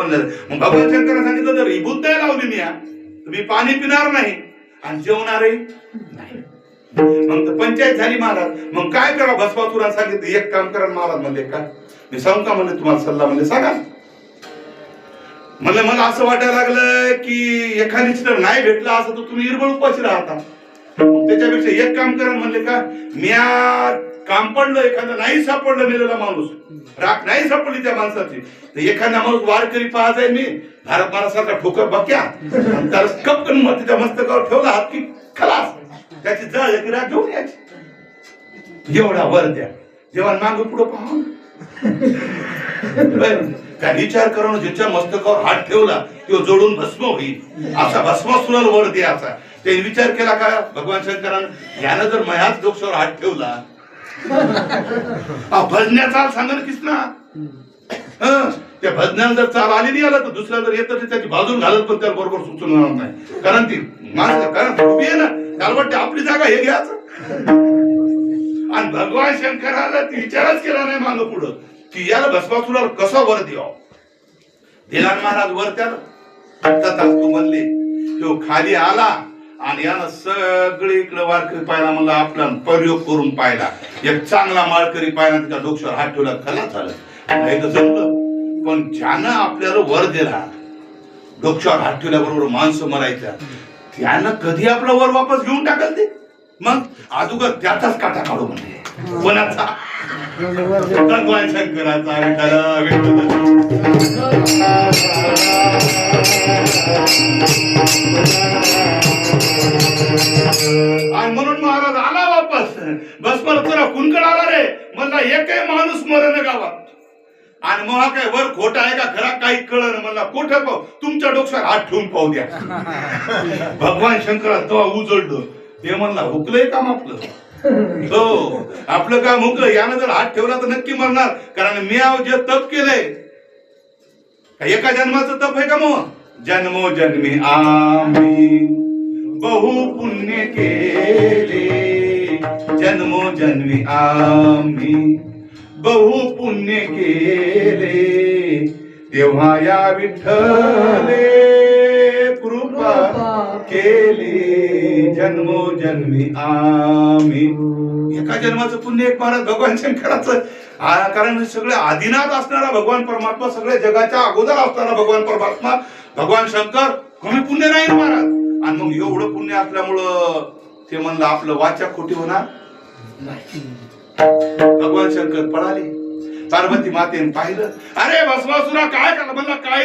म्हणलं. मग भगवान शंकरांनी सांगितलं जर ही बुद्ध लावली मी तर मी पाणी पिणार नाही आणि जेवणारही नाही. मग तर पंचायत झाली महाराज. मग काय करा? भस्मासुराने सांगितलं एक काम करा महाराज. म्हणले का? मी सांगू का म्हणले तुम्हाला सल्ला? म्हणले सांगा. म्हणलं मला असं वाटायला लागलं की एखादी जर नाही भेटला असं तर तुम्ही निर्बळ उपाशी राहता. त्याच्यापेक्षा एक काम करा म्हणले का? मी काम पडलं एखादं नाही सापडलं मेलेला माणूस, राख नाही सापडली त्या माणसाची, तर एखादा माणूस वारकरी पाहा जाईल मी भारत महाराष्ट्राचा ठोकर बक्या त्याला कपकन मग तिच्या मस्तकावर ठेवला हात की खलास त्याची जळ की राख घेऊन यायची. एवढा वर द्या. जेव्हा माग पुढं पाहून काय विचार करून ज्याच्या मस्तकावर हात ठेवला तो जोडून भस्म होईल असा भस्मासुराला वर द्यायचा. ते विचार केला का भगवान शंकरानं यानं जर मयाच डोक्यावर हात ठेवला भजण्याचा सांगा किस ना त्या भजनाला जर चाल आली नाही आला तर दुसरा जर येतं तर त्याची बाजून घालत पण त्याला बरोबर सुचवणार नाही. कारण ती माणसं कारण उभी आहे ना त्याला वाटते आपली जागा हे घ्यायचं. आणि भगवान शंकराला ती विचारच केला नाही मागं पुढं की याला भस्मासुराला कसा वर द्यावा. दिलान महाराज वर त्याला तू म्हणले तो खाली आला आणि यानं सगळीकडे वारकरी पाहिला. म्हणला आपला प्रयोग करून पाहिला. एक चांगला माळकरी पाहिला त्याच्या डोक्यावर हात ठेवला खलास झालं. नाही तर जमलं. पण ज्यानं आपल्याला वर दिला डोक्यावर हात ठेवल्याबरोबर माणसं मरायच्या त्यानं कधी आपला वर वापस घेऊन टाकल ते. मग अगोदर त्याचाच काटा काढू म्हणजे कोणाचा? भगवान शंकराचा. आणि म्हणून महाराज आला वापस. भस्मासुरा कुणकड आला रे म्हणला एकही माणूस मरण गावात. आणि मग काय वर खोटा आहे का खरा काही कळलं म्हणला कोठं पाहू तुमच्या डोक्यावर हात ठेवून पाहू द्या. भगवान शंकरा तेव्हा उजळलं. ते म्हणला हुकलंय काम आपलं. हो आपलं काम हुकलं. यानं जर हात ठेवला तर नक्की मरणार. कारण मी जे तप केलंय एका जन्माचं तप आहे का? मग जन्मोजन्मी आम्ही बहु पुण्य केले, जन्मोजन्मी आम्ही बहु पुण्य केले, तेव्हा या विठ्ठले कृपा केली, जन्मोजन्मी आम्ही. एका जन्माचं पुण्य एक महाराज भगवान शंकराचं. कारण सगळे आदिनाथ असणारा भगवान परमात्मा, सगळ्या जगाच्या अगोदर असणारा भगवान परमात्मा भगवान शंकर कमी पुण्य नाही महाराज. आणि मग एवढं पुण्य असल्यामुळं ते म्हणलं आपलं वाचा खोटी होणार नाही. भगवान शंकर पळाले. पार्वती मातेने पाहिलं. अरे भस्मासुरा काय झालं? म्हणला काय